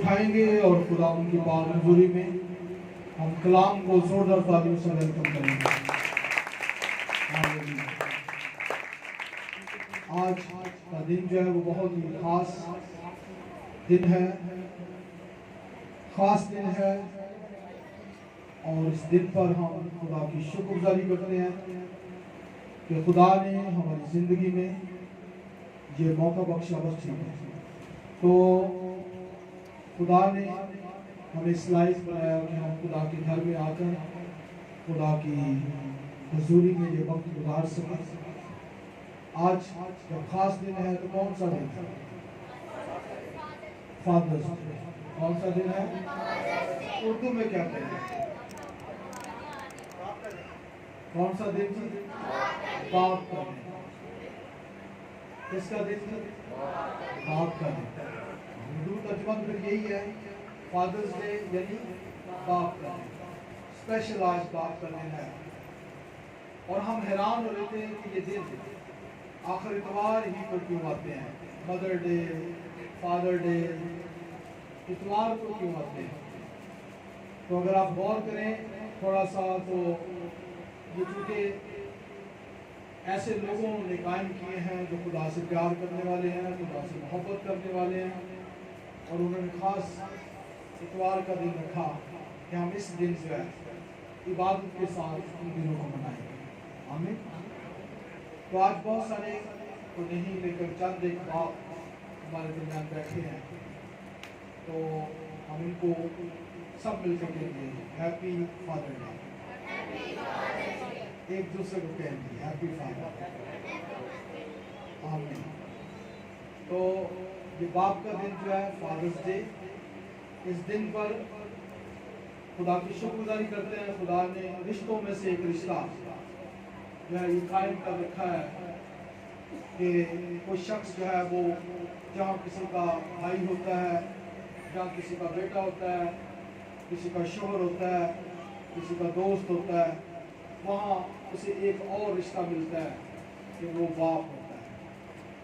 उठाएंगे और खुदा उनकी पाक हज़ूरी में हम कलाम को जोरदार तालियों से वेलकम करेंगे। आज का दिन जो है वो बहुत ही खास दिन है, और इस दिन पर हम खुदा की शुक्रगुजारी करते हैं कि खुदा ने हमारी ज़िंदगी में ये मौका बख्शा है। तो खुदा ने हमें इस लायक बनाया कि हम खुदा के घर में आकर खुदा की हजूरी में ये वक्त गुजार सकें। आज जब खास दिन है तो कौन सा दिन है? Father's Day. कौन सा दिन है? उर्दू में क्या कहते हैं? कौन सा दिन था? बाप का दिन। किसका दिन था? बाप का दिन। उर्दू तर्जुमा फिर यही है, फादर्स डे यानी बाप का दिन। स्पेशल आज बाप का दिन है और हम हैरान हो रहे थे कि ये दिन आखिर इतवार ही को क्यों आते हैं। मदर डे, फादर डे इतवार को क्यों आते हैं? तो अगर आप गौर करें थोड़ा सा तो ये चूँकि ऐसे लोगों ने कायम किए हैं जो खुदा से प्यार करने वाले हैं, खुदा से मोहब्बत करने वाले हैं, और उन्होंने ख़ास इतवार का दिन रखा कि हम इस दिन जो है इबादत के साथ इन दिनों को मनाएंगे। आमीन। तो आज बहुत सारे तो नहीं, लेकिन चंद एक बाप हमारे दरमियान बैठे हैं, तो हम इनको सब मिलकर कहेंगे हैप्पी फादर डे। एक दूसरे को कहेंगे हैप्पी फादर। आमीन। तो ये बाप का दिन जो है फादर्स डे, इस दिन पर खुदा की शुक्रगुजारी करते हैं। खुदा ने रिश्तों में से एक रिश्ता जो है ये कायम कर रखा है कि कोई शख्स जो है वो जहाँ किसी का भाई होता है, जहाँ किसी का बेटा होता है, किसी का शोहर होता है, किसी का दोस्त होता है, वहाँ उसे एक और रिश्ता मिलता है कि वो बाप होता है।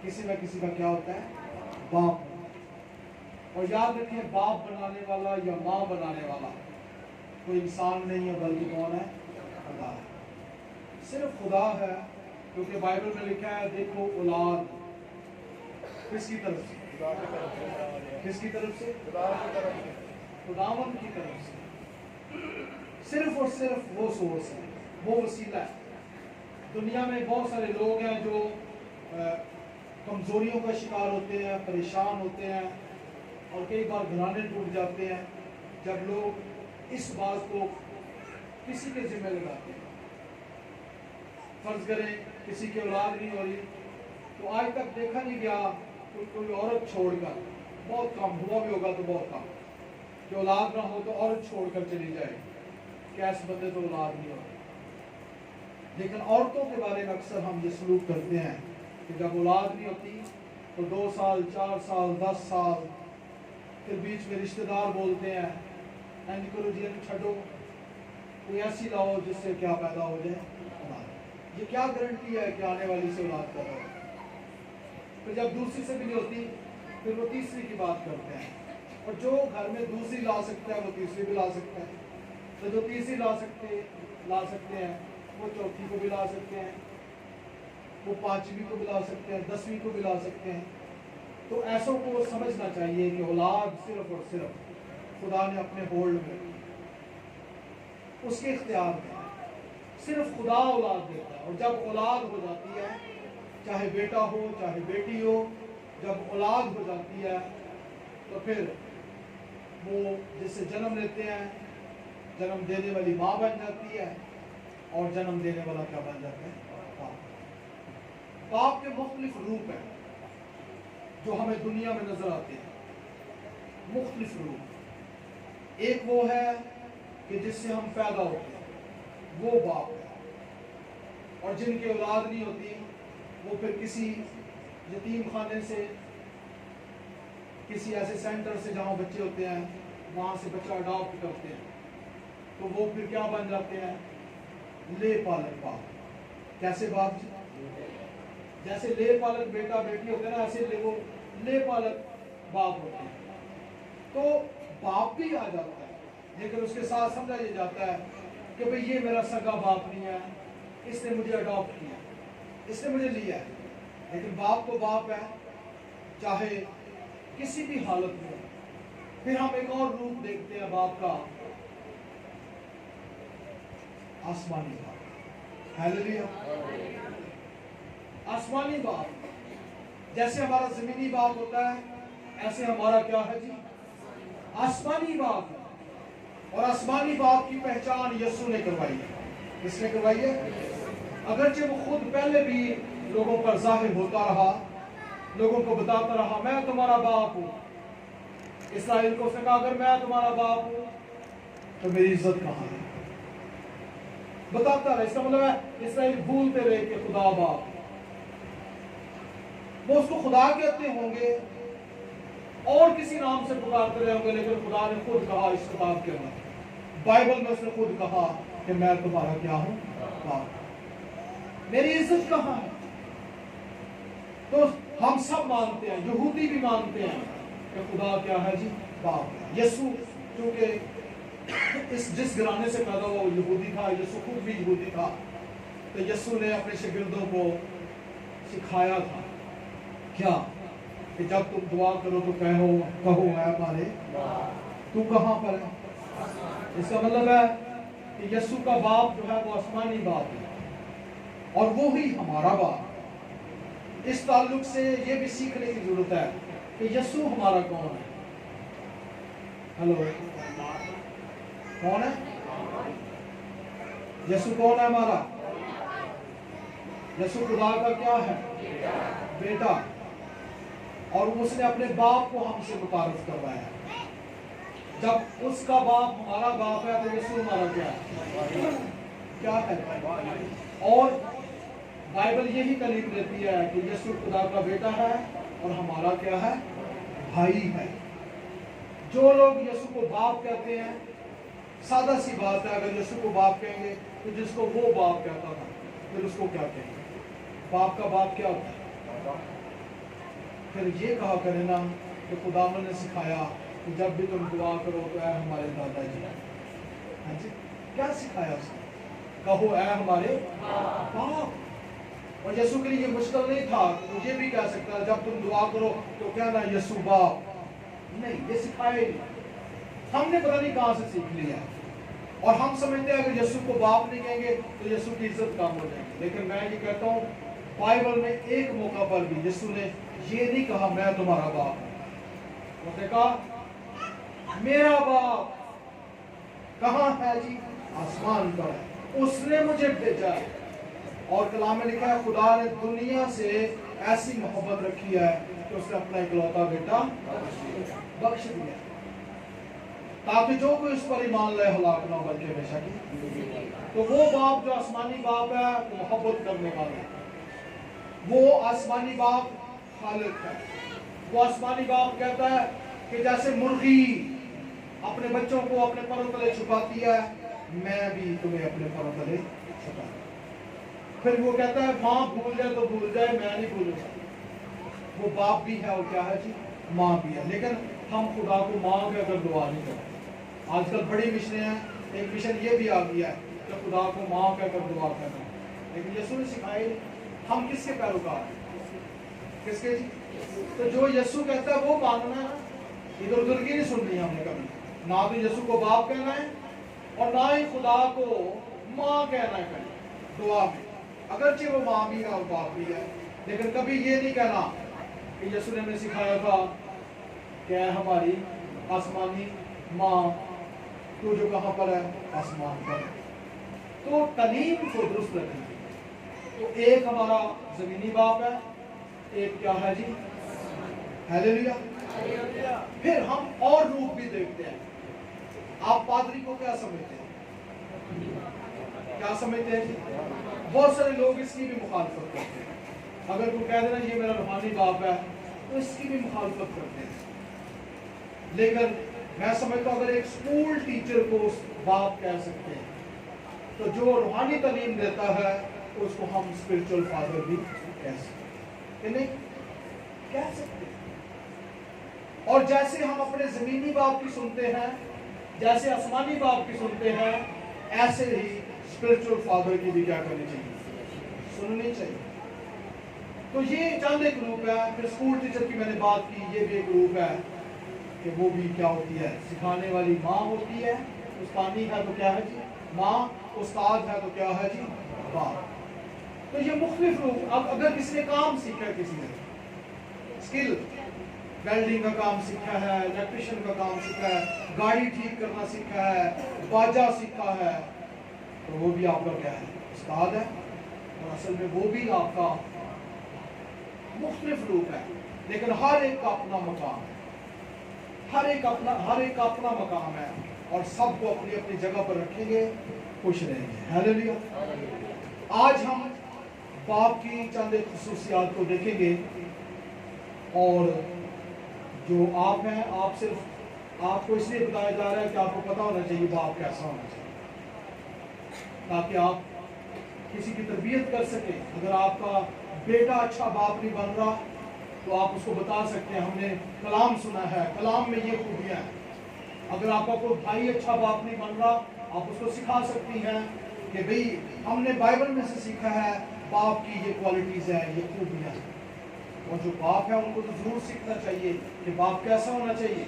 किसी न किसी का क्या होता है? बाप होता है। और याद रखिए, बाप बनाने वाला या माँ बनाने वाला कोई इंसान नहीं है, बल्कि कौन है? खुदा है। सिर्फ खुदा है, क्योंकि बाइबल में लिखा है, देखो औलाद किसकी तरफ से? किसकी तरफ से? खुदावन की तरफ से। सिर्फ और सिर्फ वो सोर्स है, वो वसीला है। दुनिया में बहुत सारे लोग हैं जो कमजोरियों का शिकार होते हैं, परेशान होते हैं, और कई बार घराने टूट जाते हैं जब लोग इस बात को किसी के जिम्मे लगाते हैं। फर्ज करें किसी की औलाद नहीं हो रही, तो आज तक देखा नहीं गया कोई औरत छोड़कर, बहुत कम हुआ भी होगा तो बहुत कम, कि औलाद ना हो तो औरत छोड़कर चली जाए कि ऐसे बंदे तो औलाद नहीं हो रही। लेकिन औरतों के बारे में अक्सर हम ये सलूक करते हैं कि जब औलाद नहीं होती तो 2 साल, 4 साल, 10 साल, फिर बीच में रिश्तेदार बोलते हैं एंड करो जी छो, कोई ऐसी लाओ जिससे क्या पैदा हो जाए औलाद। ये क्या गारंटी है कि आने वाली से औलाद पैदा हो? फिर जब दूसरी से भी नहीं होती, फिर वो तीसरी की बात करते हैं, और जो घर में दूसरी ला सकता है वो तीसरी भी ला सकता है, तो जो तीसरी ला सकते हैं वो चौथी को भी ला सकते हैं, वो 5वीं को भी ला सकते हैं, 10वीं को भी ला सकते हैं। तो ऐसों को समझना चाहिए कि औलाद सिर्फ और सिर्फ खुदा ने अपने होल्ड में, उसके इख्तियार में, सिर्फ खुदा औलाद देता है। और जब औलाद हो जाती है, चाहे बेटा हो चाहे बेटी हो, जब औलाद हो जाती है तो फिर वो जिससे जन्म लेते हैं, जन्म देने वाली माँ बन जाती है, और जन्म देने वाला क्या बन जाता है? बाप। बाप के मुख्तलिफ रूप हैं जो हमें दुनिया में नजर आते हैं, मुख्तलिफ रूप। एक वो है कि जिससे हम पैदा होते हैं, वो बाप है, और जिनकी औलाद नहीं होती वो फिर किसी यतीम खाने से, किसी ऐसे सेंटर से जहाँ बच्चे होते हैं, वहाँ से बच्चा अडॉप्ट करते हैं, तो वो फिर क्या बन जाते हैं? ले पालक बाप। कैसे बाप? जैसे ले पालक बेटा बेटी होते हैं ना, ऐसे वो ले पालक बाप होते हैं। तो बाप भी आ जाता है, लेकिन उसके साथ समझा ये जाता है कि भाई ये मेरा सगा बाप नहीं है, इसने मुझे अडॉप्ट किया, इसने मुझे लिया है। लेकिन बाप तो बाप है, चाहे किसी भी हालत में। फिर हम एक और रूप देखते हैं बाप का, आसमानी बाप। हालेलुया। आसमानी बाप, जैसे हमारा जमीनी बाप होता है, ऐसे हमारा क्या है जी, आसमानी बाप है। और आसमानी बाप की पहचान यीशु ने करवाई है। किसने करवाई है? अगरचे वो खुद पहले भी लोगों पर जाहिर होता रहा, लोगों को बताता रहा मैं तुम्हारा बाप हूं। इस्राएल को उसने कहा अगर मैं तुम्हारा बाप हूं तो मेरी इज्जत कहां है? बताता रहा। इसका मतलब है इस्राएल भूलते रहे कि खुदा बाप, वो उसको खुदा कहते होंगे और किसी नाम से पुकारते रहे होंगे, लेकिन खुदा ने खुद कहा इस किताब के अंदर, बाइबल में उसने खुद कहा कि मैं तुम्हारा क्या हूं, बाप। मेरी इज्जत कहां है? तो हम सब मानते हैं, यहूदी भी मानते हैं कि खुदा क्या है जी, बाप है। यीशु क्योंकि इस जिस घराने से पैदा हुआ वो यहूदी था, यीशु खुद भी यहूदी था, तो यीशु ने अपने शागिर्दों को सिखाया था क्या कि जब तुम दुआ करो तो कहो है हमारे, तू कहां पर है? इसका मतलब है कि यीशु का बाप जो है वो आसमानी बाप है और वो ही हमारा बाप। इस ताल्लुक से ये भी सीखने की जरूरत है कि यीशु हमारा कौन है। हेलो, कौन है यीशु? कौन है हमारा? यीशु खुदा का क्या है? बेटा। और उसने अपने बाप को हमसे मुतारफ करवाया। जब उसका बाप हमारा बाप है तो यीशु हमारा क्या है? क्या है? और बाइबल यही तालीम देती है कि यीशु खुदा का बेटा है और हमारा क्या है? भाई है। जो लोग यीशु को बाप कहते हैं, सादा सी बात है, अगर यीशु को बाप कहेंगे तो जिसको वो बाप कहता था फिर उसको क्या कहेंगे? बाप का बाप क्या होता है? फिर ये कहा करें ना कि खुदावन ने सिखाया कि जब भी तुम दुआ करो तो ऐ हमारे दादाजी। हाँ जी, क्या सिखाया उसने? कहो ऐ हमारे बाप। और यीशु के लिए ये मुश्किल नहीं था, तो ये भी कह सकता है जब तुम दुआ करो तो क्या ना यीशु बाप। नहीं, ये सिखाया ही नहीं। हमने पता नहीं कहां से सीख लिया और हम समझते हैं अगर यीशु को बाप नहीं कहेंगे तो यीशु की इज्जत कम हो जाएगी। लेकिन मैं ये कहता हूँ बाइबल में एक मौका पर भी यीशु ने ये नहीं कहा मैं तुम्हारा बाप हूं। उसने कहा मेरा बाप कहां है जी? आसमान पर है, उसने मुझे भेजा है। और कलाम में लिखा है खुदा ने दुनिया से ऐसी मोहब्बत रखी है कि उसने अपना इकलौता बेटा बख्श दिया ताकि जो कोई उस पर ईमान लाए हलाक ना बल्कि हमेशा की। तो वो बाप जो आसमानी बाप है वो मोहब्बत करने वाला है, वो आसमानी बाप खालिक है। वो आसमानी बाप कहता है कि जैसे मुर्गी अपने बच्चों को अपने परों तले छुपाती है, मैं भी तुम्हें अपने परों तले छुपा। फिर वो कहता है माँ भूल जाए तो भूल जाए, मैं नहीं भूलूंगा। वो बाप भी है और क्या है जी, माँ भी है। लेकिन हम खुदा को माँ कहकर दुआ नहीं करते। आजकल बड़ी मिशनें हैं, एक मिशन ये भी आ गया है कि खुदा को माँ कहकर दुआ करना, लेकिन यीशु ने सिखाए हम किसके पैरोकार हैं? किसके जी? तो जो यीशु कहता है वो मानना है। इधर उधर की नहीं सुननी है हमने कभी। ना तो यीशु को बाप कहना है और ना ही खुदा को माँ कहना है कहीं दुआ में, अगरचे वो माँ भी है और बाप भी है। लेकिन कभी ये नहीं कहना कि यीशु ने हमें सिखाया था क्या हमारी आसमानी माँ, तू जो कहाँ पर है? आसमान पर। तो तालीम को दुरुस्त रखें। तो एक हमारा जमीनी बाप है, एक क्या है जी? हालेलुया। फिर हम और रूप भी देखते हैं। आप पादरी को क्या समझते हैं? क्या समझते हैं जी? बहुत सारे लोग इसकी भी मुखालफत करते हैं। अगर तू कह देना ये मेरा रूहानी बाप है तो इसकी भी मुखालफत करते हैं। लेकिन मैं समझता हूँ अगर एक स्कूल टीचर को बाप कह सकते हैं तो जो रूहानी तालीम देता है उसको हम स्पिरिचुअल फादर भी कह सकते हैं। नहीं कह सकते। और जैसे हम अपने जमीनी बाप की सुनते हैं, जैसे आसमानी बाप की सुनते हैं, ऐसे ही स्पिरिचुअल फादर की भी क्या करनी चाहिए, सुननी चाहिए। तो ये चंद एक ग्रुप है। फिर स्कूल टीचर की मैंने बात की, ये भी एक ग्रुप है कि वो भी क्या होती है, सिखाने वाली माँ होती है। उस्तानी है तो क्या है जी माँ, उस्ताद है तो क्या है जी बाप। तो ये मुख्तलिफ लोग, अब अगर किसी ने काम सीखा है, किसी ने स्किल वेल्डिंग का काम सीखा है, इलेक्ट्रिशियन का काम सीखा है, गाड़ी ठीक करना सीखा है, बाजा सीखा है, तो वो भी आपका क्या है, उस्ताद है। और असल में वो भी आपका मुख्तलिफ रूप है, लेकिन हर एक का अपना मकाम है, हर एक का अपना मकाम है, और सबको अपनी अपनी जगह पर रखेंगे, खुश रहेंगे। हालेलुया। आज हम बाप की चंद एक खुसूसियात को देखेंगे। और जो आप हैं, आप सिर्फ आपको इसलिए बताया जा रहा है कि आपको पता होना चाहिए बाप कैसा होना चाहिए, ताकि आप किसी की तरबियत कर सके। अगर आपका बेटा अच्छा बाप नहीं बन रहा तो आप उसको बता सकते हैं, हमने कलाम सुना है, कलाम में ये खूबियाँ हैं। अगर आपका कोई भाई अच्छा बाप नहीं बन रहा, आप उसको सिखा सकती हैं कि भाई हमने बाइबल में से सीखा है, बाप की ये क्वालिटीज़ है, ये खूबियाँ हैं। और जो बाप है उनको तो जरूर सीखना चाहिए कि बाप कैसा होना चाहिए।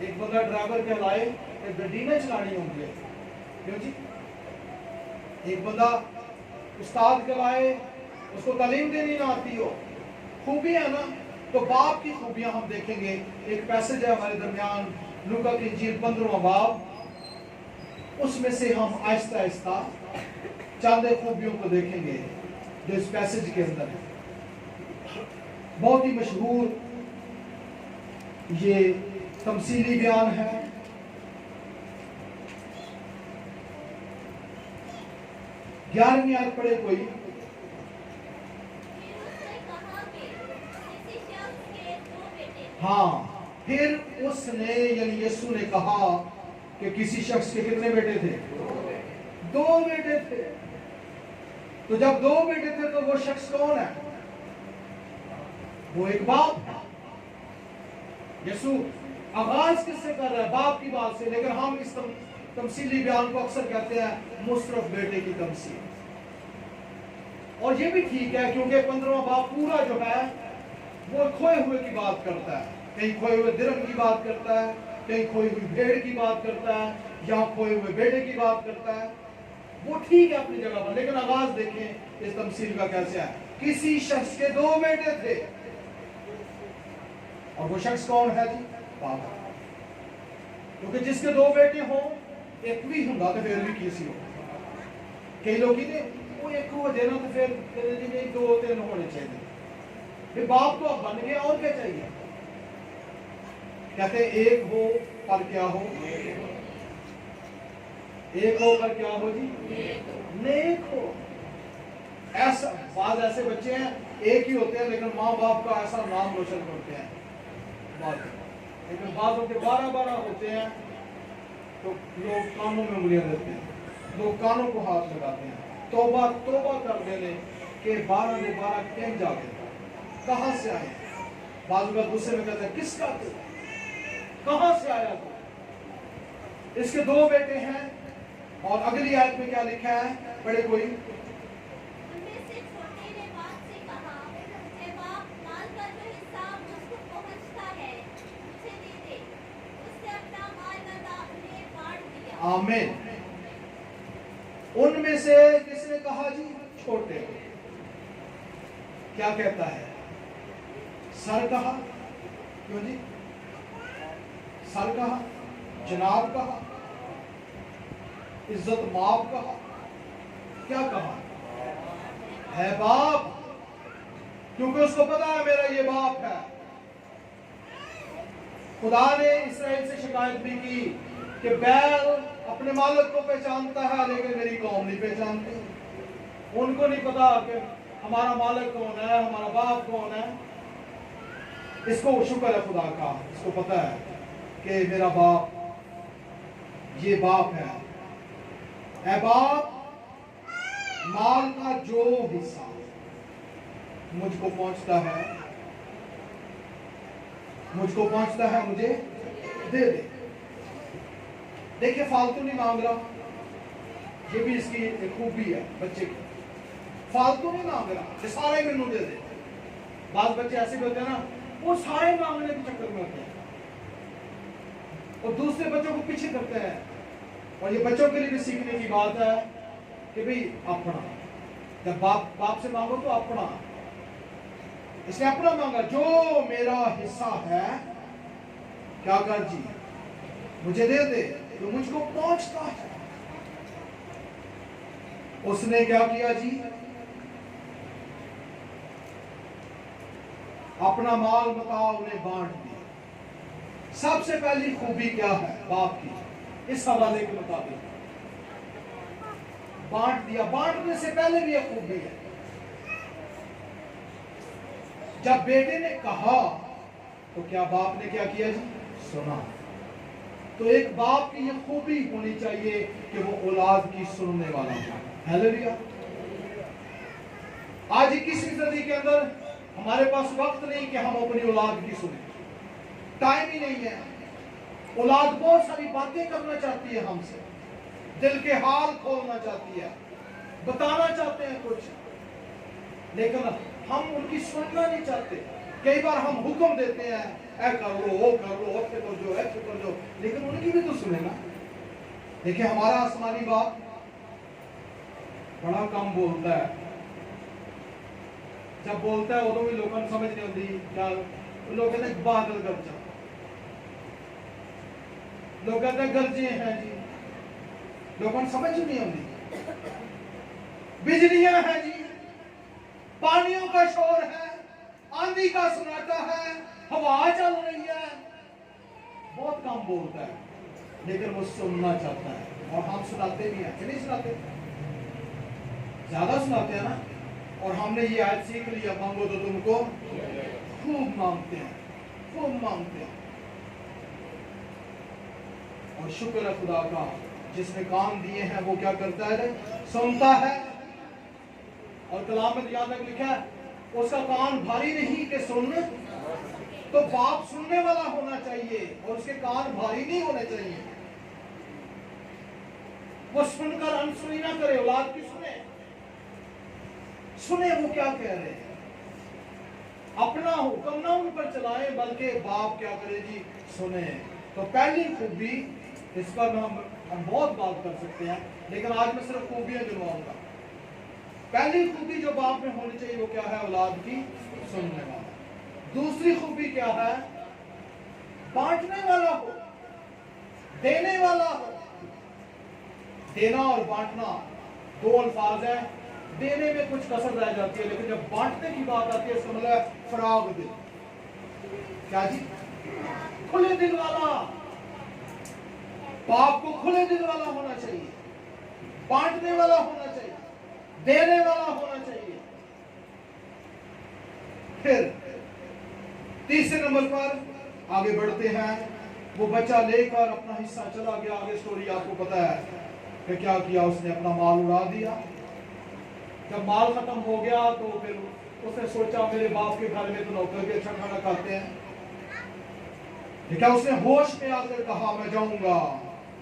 एक बंदा ड्राइवर कहलाए तो गड्डी न चलानी होंगी, क्यों जी। एक बंदा उस्ताद कहलाए, उसको तालीम देनी ना आती हो, खूबियाँ ना। तो बाप की खूबियाँ हम देखेंगे। एक पैसेज है हमारे दरमियान, लूका की इंजील 15वां बाब, उसमें से हम आहिस्ता आहिस्ता चंद खूबियों को देखेंगे जो इस पैसेज के अंदर है। बहुत ही मशहूर ये तमसीली बयान है। ग्यारहवीं आयत पढ़े कोई। हाँ, फिर उसने यानी यीशु ने कहा कि किसी शख्स के कितने बेटे थे? दो बेटे थे। तो जब दो बेटे थे तो वो शख्स कौन है? वो एक बाप है। यीशु आगाज किससे कर रहा है? बाप की बात से। लेकिन हम इस तमसीली बयान को अक्सर कहते हैं मुशर्रफ बेटे की तमसील। और ये भी ठीक है, क्योंकि 15वां बाप पूरा जो है वो खोए हुए की बात करता है। कहीं खोए हुए दिरहम की बात करता है, कहीं खोई हुई भेड़ की बात करता है, या खोए हुए बेटे की बात करता है। वो ठीक है अपनी जगह पर, लेकिन आगाज देखें इस तमसील का कैसे है। किसी शख्स के दो बेटे थे, और वो शख्स कौन है जी? बाप। क्योंकि जिसके दो बेटे हो, एक भी होगा तो फिर भी किसी हो। कई लोग कहते वो एक हो देना तो फिर एक दो तीन होने चाहिए। फिर बाप तो अब बन गया, और क्या चाहिए। कहते एक हो पर क्या हो? एक हो पर क्या हो जी? नेक हो। ऐसा बाद ऐसे बच्चे हैं एक ही होते हैं, लेकिन माँ बाप का ऐसा नाम रोशन करते हैं। लेकिन बातों के 12-12 होते हैं, तो लोग कानों में उंगलियां देते हैं, लोग कानों को हाथ लगाते हैं। तौबा कर देने के 12 के 12 क्यों जागे, कहां से आए? बाजू का दूसरे में कहते हैं किसका तू, कहां से आया तू? इसके दो बेटे हैं। और अगली आयत में क्या लिखा है? पढ़े कोई। आमीन। उनमें से किसने कहा जी? छोटे। क्या कहता है? सर कहा। क्यों जी? सर कहा, जनाब कहा, इज्जत माप कहा, क्या कहा? है बाप, क्योंकि उसको पता है मेरा ये बाप है। खुदा ने इस्राएल से शिकायत भी की कि बैल अपने मालिक को पहचानता है, लेकिन मेरी कौम नहीं पहचानती। उनको नहीं पता कि हमारा मालिक कौन है, हमारा बाप कौन है। इसको शुक्र है खुदा का, इसको पता है कि मेरा बाप ये बाप है। ऐ बाप, माल का जो हिस्सा मुझको पहुंचता है मुझको पहुंचता है मुझे दे दे। देखिए फालतू नहीं मांग रहा, ये भी इसकी एक खूबी है बच्चे की। फालतू नहीं मांग रहा कि सारे मेनू दे दे। बात बच्चे ऐसे भी होते हैं ना, वो सारे मांगने के चक्कर में होते हैं और दूसरे बच्चों को पीछे करते हैं। और ये बच्चों के लिए भी सीखने की बात है कि भाई अपना, जब बाप से मांगो तो अपना, इसने अपना मांगा, जो मेरा हिस्सा है क्या कर जी मुझे दे दे, जो मुझको पहुंचता है। उसने क्या किया जी, अपना माल मता उन्हें बांट दिया। सबसे पहली खूबी क्या है बाप की, इस हवाले के मुताबिक बांट दिया। बांटने से पहले भी एक खूबी है, जब बेटे ने कहा तो क्या बाप ने क्या किया जी, सुना। तो एक बाप की ये खूबी होनी चाहिए कि वो औलाद की सुनने वाला हो। हालेलुया। आज किसी सदी के अंदर हमारे पास वक्त नहीं कि हम अपनी औलाद की सुने, टाइम ही नहीं है। औलाद बहुत सारी बातें करना चाहती है हमसे, दिल के हाल खोलना चाहती है, बताना चाहते हैं कुछ, लेकिन हम उनकी सुनना नहीं चाहते। कई बार हम हुक्म देते हैं, ऐ कर लो, वो कर लो, ऐसे कर दो, ऐसे कर दो, लेकिन उनकी भी तो सुने ना। देखिए हमारा आसमानी बाप बड़ा कम बोलता है, जब बोलता है उਦੋਂ भी लोगों को समझ नहीं आती। क्या लोग कहते हैं बादल गरजा, लोग कहते हैं गरजे हैं जी, लोगों को समझ नहीं आती। बिजलियां हैं जी, पानियों का शोर है, आंधी का सन्नाटा है, हवा चल रही है। बहुत कम बोलता है लेकिन वो सुनना चाहता है। और हम सुनाते भी हैं कि नहीं सुनाते, ज्यादा सुनाते हैं ना। और हमने ये आज सीख लिया, मांगो तो तुमको खूब मांगते हैं, खूब मांगते हैं। और शुक्र है खुदा का, जिसने कान दिए हैं वो क्या करता है, सुनता है। और कलाम में याद है लिखा है, उसका कान भारी नहीं कि सुन। तो बाप सुनने वाला होना चाहिए और उसके कान भारी नहीं होने चाहिए। वो सुनकर अनसुनी ना करे, औलाद की सुने, सुने वो क्या कह रहे हैं, अपना हुक्म ना उन पर चलाए, बल्कि बाप क्या करे जी, सुने। तो पहली खूबी, इस पर हम बहुत बात कर सकते हैं, लेकिन आज मैं सिर्फ खूबियां गिनवाऊंगा। पहली खूबी जो बाप में होनी चाहिए वो क्या है, औलाद की सुनने वाला। दूसरी खूबी क्या है, बांटने वाला हो, देने वाला हो। देना और बांटना दो अल्फाज है, देने में कुछ कसर रह जाती है, लेकिन जब बांटने की बात आती है इसका मतलब फराग दिल। क्या जी, खुले दिल वाला। बाप को खुले दिल वाला होना चाहिए, बांटने वाला होना चाहिए, देने वाला होना चाहिए। फिर तीसरे नंबर पर आगे बढ़ते हैं। वो बच्चा लेकर अपना हिस्सा चला गया। आगे स्टोरी आपको पता है कि क्या किया उसने, अपना माल उड़ा दिया। जब माल खत्म हो गया तो फिर उसने सोचा मेरे बाप के घर में तो नौकर भी अच्छा खाना खाते हैं। लेकिन उसने होश में आकर कहा मैं जाऊंगा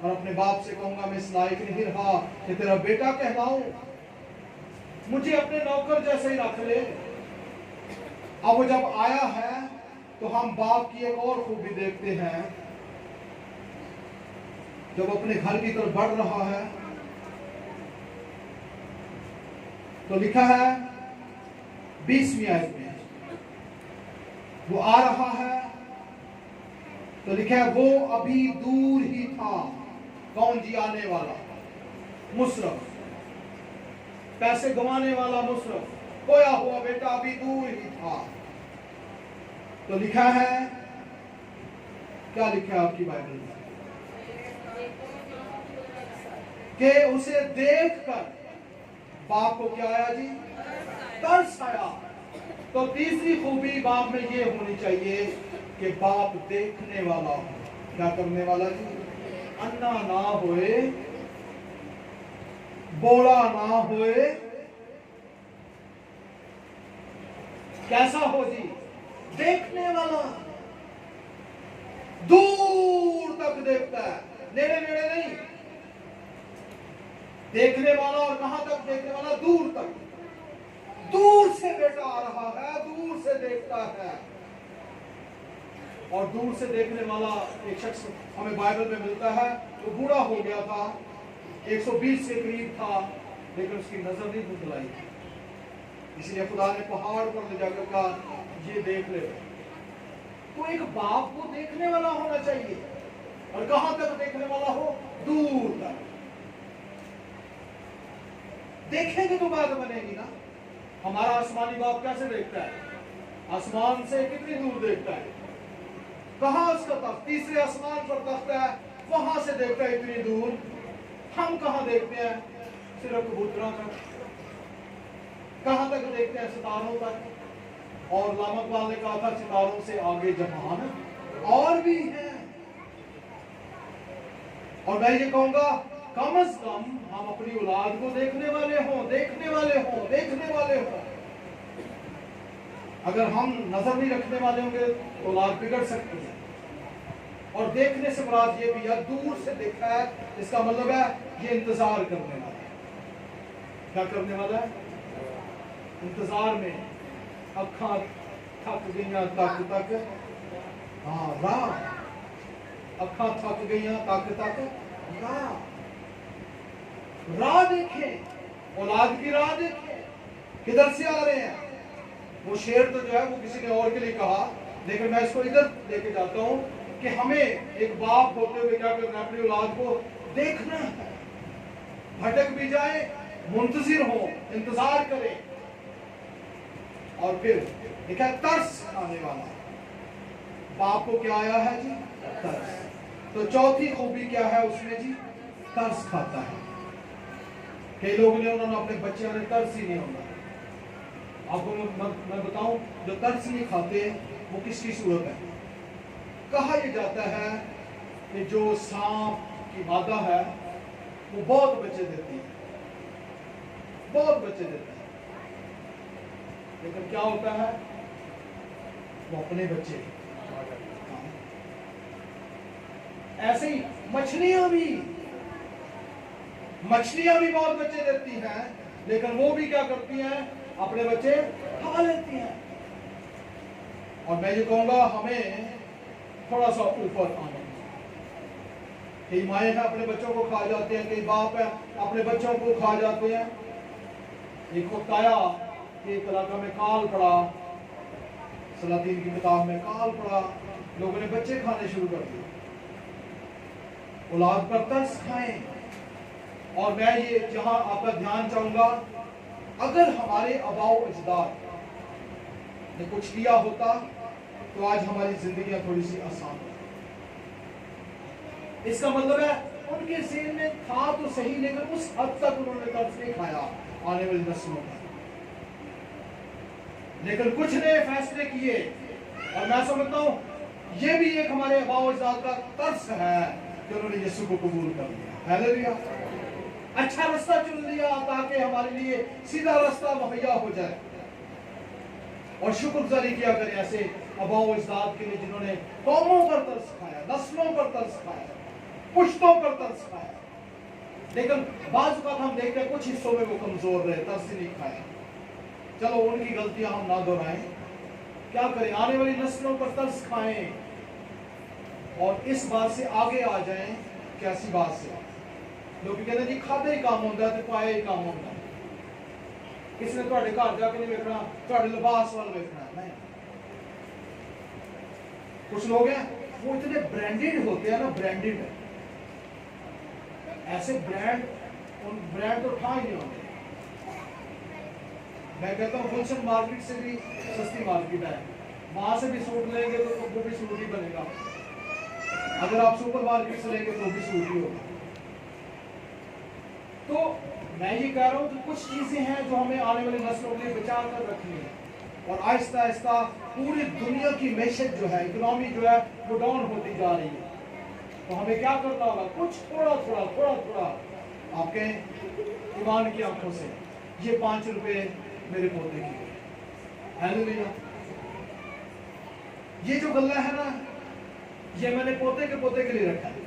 और अपने बाप से कहूंगा मैं इस लायक नहीं रहा कि तेरा बेटा कहलाऊं, मुझे अपने नौकर जैसे ही रख ले। अब वो जब आया है तो हम बाप की एक और खूबी देखते हैं। जब अपने घर की तरफ बढ़ रहा है तो लिखा है 20वीं आयत में, वो आ रहा है तो लिखा है वो अभी दूर ही था। कौन जी, आने वाला मुसरफ, पैसे गंवाने वाला मुसरफ, खोया हुआ बेटा अभी दूर ही था। तो लिखा है, क्या लिखा है आपकी बाइबल में, कि उसे देखकर बाप को क्या आया जी, तरस आया। तो तीसरी खूबी बाप में ये होनी चाहिए कि बाप देखने वाला हो। क्या करने वाला जी, अन्ना ना होए, बोला ना होए। कैसा हो जी, देखने वाला। दूर तक देखता है, नेड़े नेड़े नहीं। देखने वाला, और कहां तक देखने वाला? दूर तक। दूर से बेटा आ रहा है, दूर से देखता है। और दूर से देखने वाला एक शख्स हमें बाइबल में मिलता है। वो बूढ़ा हो गया था, 120 के करीब था, लेकिन उसकी नजर नहीं धुंधलाई। इसलिए खुदा ने पहाड़ पर ले जाकर कहा, ये देख ले। तो एक बाप को देखने वाला होना चाहिए, और कहां तक देखने वाला हो? दूर तक। देखेंगे तो बात बनेगी ना। हमारा आसमानी बाप कैसे देखता है? आसमान से कितनी दूर देखता है? कहां उसका तख्त? तीसरे आसमान पर तख्त है, वहां से देखता है इतनी दूर। हम कहां देखते हैं? सिर्फ कबूतरों तक। कहां तक देखते हैं? सितारों तक। और लामकवाल ने कहा था, सितारों से आगे जहान और भी है। और मैं ये कहूंगा, कम से कम हम अपनी औलाद को देखने वाले हों, देखने वाले हों, देखने वाले हों। अगर हम नजर नहीं रखने वाले होंगे तो औलाद बिगड़ सकती है। और देखने से मुराद ये भी है, दूर से देखा है, इसका मतलब है ये इंतजार करने वाला है। क्या करने वाला है? इंतजार में। अखा थक गई तक तक, हाँ राह। अखा थक गई तक तक राह। राह देखें, औलाद की राह देखें, किधर से आ रहे हैं। वो शेर तो जो है वो किसी ने और के लिए कहा, लेकिन मैं इसको इधर लेके जाता हूं कि हमें एक बाप होते हुए क्या करना है? अपनी औलाद को देखना है। भटक भी जाए, मुंतजिर हो, इंतजार करें। और फिर देखा, तरस खाने वाला बाप को क्या आया है जी? तरस। तो चौथी खूबी क्या है उसमें जी? तरस खाता है। कई लोग ने, उन्होंने अपने बच्चे ने तरस ही नहीं होता। आपको मैं बताऊं, जो तरस नहीं खाते वो किसकी सूरत है? कहा यह जाता है कि जो सांप की मादा है वो बहुत बच्चे देती है, बहुत बच्चे देता है, लेकिन क्या होता है? वो अपने बच्चे। ऐसे ही मछलियां भी बहुत बच्चे देती हैं, लेकिन वो भी क्या करती हैं? अपने बच्चे खा लेती हैं। और मैं ये कहूंगा, हमें थोड़ा सा ऊपर आना। कई माएँ हैं अपने बच्चों को खा जाते हैं, कई बाप है अपने बच्चों को खा जाते हैं। एक वक्त आया कि एक इलाका में काल पड़ा, सलातीन की किताब में काल पड़ा, लोगों ने बच्चे खाने शुरू कर दिए। औलाद पर तरस खाएं। और मैं ये जहां आपका ध्यान चाहूंगा, अगर हमारे आबाओ अजदाद ने कुछ किया होता तो आज हमारी जिंदगियां थोड़ी सी आसान होती। इसका मतलब है उनके ज़हन में था तो सही, लेकिन उस हद तक उन्होंने तरस नहीं खाया आने वाली नस्लों का। लेकिन कुछ ने फैसले किए, और मैं समझता हूं ये भी एक हमारे आबाओ अजदाद का तरस है कि उन्होंने यीशु को कबूल कर लिया। हालेलुया। अच्छा रास्ता चुन लिया ताकि हमारे लिए सीधा रास्ता मुहैया हो जाए। और शुक्रगुजारी किया करें ऐसे आबाओ अजदाद के लिए जिन्होंने कौमों पर तरस खाया, नस्लों पर तरस खाया, पुश्तों पर तरस खाया। लेकिन बाज़ वक़्त हम देखते हैं कुछ हिस्सों में वो कमजोर रहे, तरस नहीं खाया। चलो उनकी गलतियां हम ना दोहराएं, क्या करें? आने वाली नस्लों पर तरस खाएं और इस बात से आगे आ जाएं। कैसी बात से? लोग कहते हैं जी खादे ही काम होता है तो पाए ही काम होता है। किसने तुहाडे घर जाके नहीं देखना, तुहाडे लिबास वाल देखना नहीं। कुछ लोग हैं वो इतने ब्रांडेड होते हैं ना, ब्रांडेड ऐसे ब्रांड, उन ब्रांड तो ठा ही नहीं होते। मैं कहता हूँ गुलशन मार्केट से भी सस्ती मार्केट है, वहां से भी सूट लेंगे तो वो भी सूट ही बनेगा। अगर आप सुपर मार्केट से लेंगे तो भी सूट ही होगा। तो मैं ये कह रहा हूँ कि कुछ चीजें हैं जो हमें आने वाली नस्लों के लिए बचा कर रखनी है। और आहिस्ता आहिस्ता पूरी दुनिया की मैशत जो है, इकोनॉमी जो है वो डाउन होती जा रही है। तो हमें क्या करना होगा? कुछ थोड़ा थोड़ा आपके ईमान की आंखों से, ये 5 रुपए मेरे पोते की, हालेलुया। ये जो गल्ला है ना, ये मैंने पोते के लिए रखा है।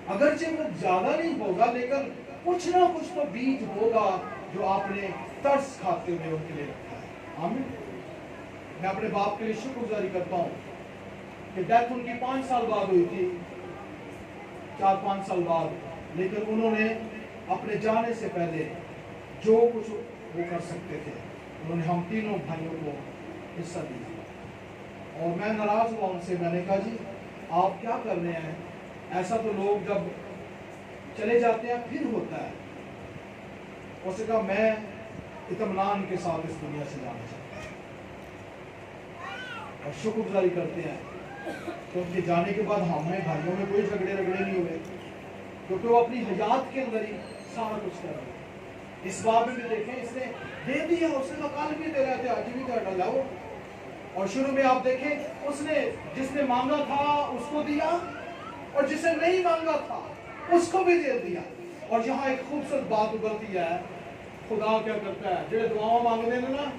अगरचे वो ज्यादा नहीं होगा, लेकिन कुछ ना कुछ तो बीज होगा जो आपने तरस खाते हुए उनके लिए रखा है। आमीन। मैं अपने बाप के लिए शुक्रगुजारी करता हूँ कि डेथ उनकी 5 साल बाद हुई थी, 4-5 साल बाद, लेकिन उन्होंने अपने जाने से पहले जो कुछ वो कर सकते थे उन्होंने हम तीनों भाइयों को हिस्सा दिया। और मैं नाराज हुआ उनसे। मैंने कहा जी आप क्या कर रहे हैं, ऐसा तो लोग जब चले जाते हैं फिर होता है। उसने कहा मैं इत्मीनान के साथ इस दुनिया से जाना चाहता हूँ। और शुक्रगुजारी करते हैं तो उनके जाने के बाद हमें भाइयों में कोई झगड़े रगड़े नहीं हुए, क्योंकि वो अपनी हयात के अंदर ही सारा कुछ कर रहे हैं। इस बार में भी देखें, इसने दे दिया, उसने तो कल भी दे रहे थे, आज भी कर डाला वो। और शुरू में आप देखें, उसने जिसने मांगा था उसको दिया, और जिसने नहीं मांगा था उसको भी दे दिया। और यहाँ एक खूबसूरत बात उभरती है, खुदा क्या करता है, जेड़े दुआओं मांगते हैं ना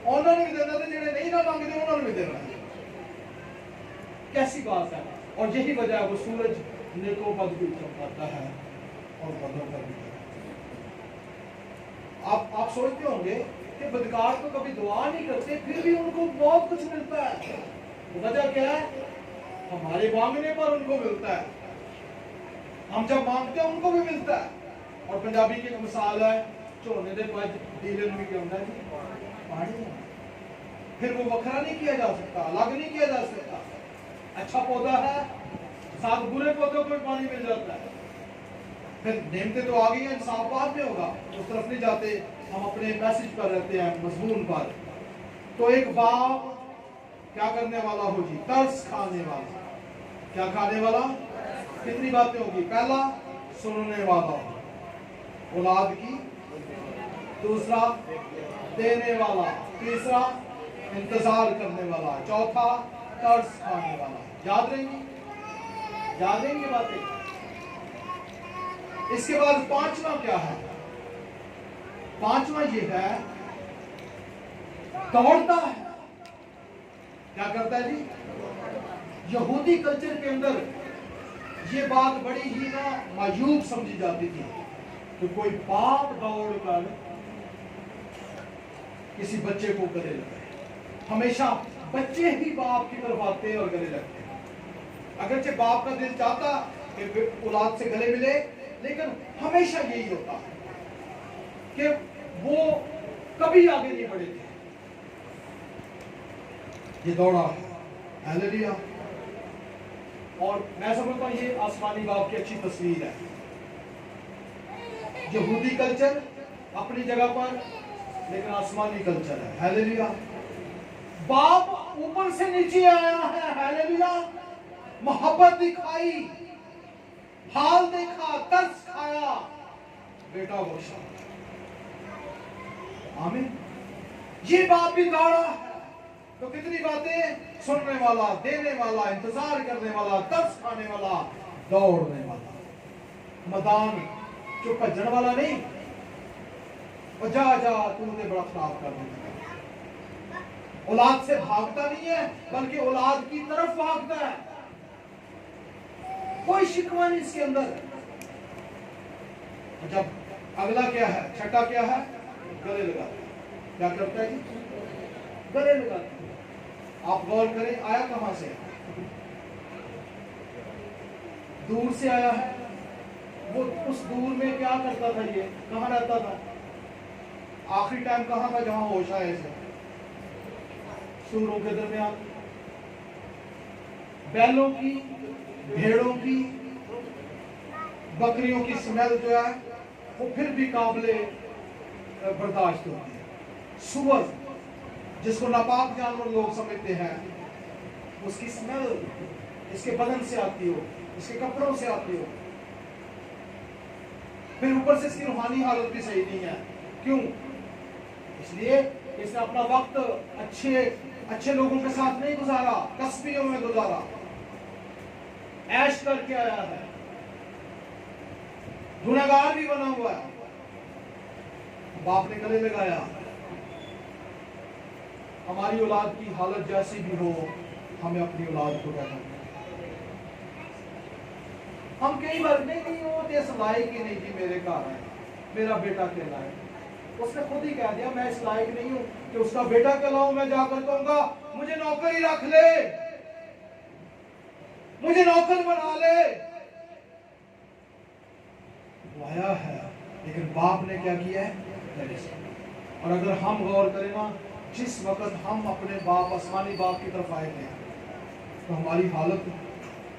उन्होंने भी देना, जेड़े नहीं ना मांगते उन्होंने भी देना। कैसी बात है। और यही वजह है वो सूरज नेकों पर भी चमकाता है और बदों पर भी। आप सोचते होंगे कि बदकार तो कभी दुआ नहीं करते फिर भी उनको बहुत कुछ मिलता है। तो वजह क्या है, हमारे मांगने पर उनको मिलता है, हम जब मांगते हैं उनको भी मिलता है। और पंजाबी की एक मिसाल है, झोने दे पज डीले में क्या होता है, पानी। फिर वो वखरा नहीं किया जा सकता, अलग नहीं किया जा सकता। अच्छा पौधा है, साथ बुरे पौधों को भी पानी मिल जाता है। फिर नेमते तो आ गई है, इंसाफ बाद में होगा, उस तरफ नहीं जाते। हम अपने मैसेज पर रहते हैं, मजमून पर। तो एक बाप क्या करने वाला हो जी, तरस खाने वाला। क्या खाने वाला? कितनी बातें होगी। पहला सुनने वाला औलाद की, दूसरा देने वाला, तीसरा इंतजार करने वाला, चौथा तरस खाने वाला। याद रहेंगी, याद रहेंगी बातें। इसके बाद पांचवा क्या है? पांचवा ये है, दौड़ता है। क्या करता है जी? यहूदी कल्चर के अंदर ये बात बड़ी ही ना मायूब समझी जाती थी कि कोई बाप दौड़कर किसी बच्चे को गले लगाए। हमेशा बच्चे ही बाप की तरफ आते और गले लगते हैं। अगरचे बाप का दिल चाहता कि औलाद से गले मिले, लेकिन हमेशा यही होता है कि वो कभी आगे नहीं बढ़े थे। ये दौड़ा है, हालेलुया। और मैं समझता हूं ये आसमानी बाप की अच्छी तस्वीर है। यहूदी कल्चर अपनी जगह पर, लेकिन आसमानी कल्चर है, हालेलुया। बाप ऊपर से नीचे आया है, हालेलुया। मोहब्बत दिखाई, हाल देखा, तरस खाया, बेटा बख्शा। आमीन। ये बाप भी दौड़ा है। तो कितनी बातें, सुनने वाला, देने वाला, इंतजार करने वाला, तरस खाने वाला, दौड़ने वाला। मैदान जो भजन वाला नहीं, और जा जा तूने बड़ा खराब कर दिया। औलाद से भागता नहीं है, बल्कि औलाद की तरफ भागता है। कोई शिकवा नहीं इसके अंदर। जब अगला क्या है, छठा क्या है, गले लगाता है। क्या करता है जी? गले लगाता है। आप गौर करें, आया कहां से? दूर से आया है। वो उस दूर में क्या करता था, ये कहां रहता था? आखिरी टाइम कहां था जहां होश आया इसे? सूरों के दरमियान। बैलों की, भेड़ों की, बकरियों की स्मेल जो है वो फिर भी काबिले बर्दाश्त होती है। सुअर, जिसको नापाक जानवर लोग समझते हैं, उसकी स्मेल इसके बदन से आती हो, इसके कपड़ों से आती हो। फिर ऊपर से इसकी रूहानी हालत भी सही नहीं है। क्यों? इसलिए इसने अपना वक्त अच्छे लोगों के साथ नहीं गुजारा, कस्बियों में गुजारा, ऐश करके आया है, गुनहगार भी बना हुआ है। बाप ने गले लगाया। हमारी औलाद की हालत जैसी भी हो, हमें अपनी औलाद को कहना। हम कई बार नहीं वो तो इस लायक ही नहीं जी मेरे घर है, मेरा बेटा कहला है। उसने खुद ही कह दिया मैं इस लायक नहीं हूं कि उसका बेटा कहलाऊं। मैं जाकर कहूंगा मुझे नौकर ही रख ले, मुझे नौकर बना ले। वो आया है, लेकिन बाप ने क्या किया है? और अगर हम गौर करें ना, जिस वक्त हम अपने बाप आसमानी बाप की तरफ आए थे तो हमारी हालत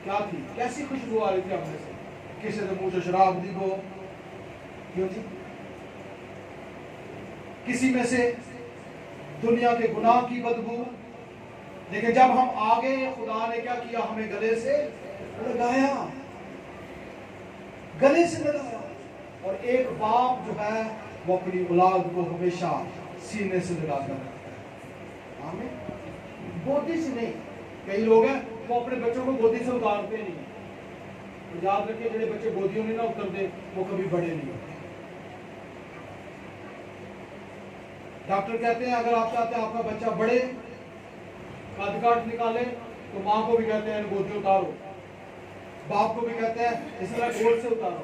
क्या थी? कैसी खुशबू आ रही थी अपने से? किसी ने मुंह से शराब दी वो क्यों थी? किसी में से दुनिया के गुनाह की बदबू। लेकिन जब हम आ गए, खुदा ने क्या किया? हमें गले से लगाया, गले से लगाया। और एक बाप जो है वो अपनी औलाद को हमेशा सीने से लगाकर रखता है। आमीन। गोदी से नहीं। कई लोग हैं वो अपने बच्चों को गोदी से उतारते नहीं है। तो याद रखिए, जो बच्चे गोदियों में ना उतरते वो कभी बड़े नहीं होते। डॉक्टर कहते हैं अगर आप चाहते हैं आपका बच्चा बड़े, कद काट निकाले, तो माँ को भी कहते हैं गोदी उतारो, बाप को भी कहते हैं इस तरह गोद से उतारो।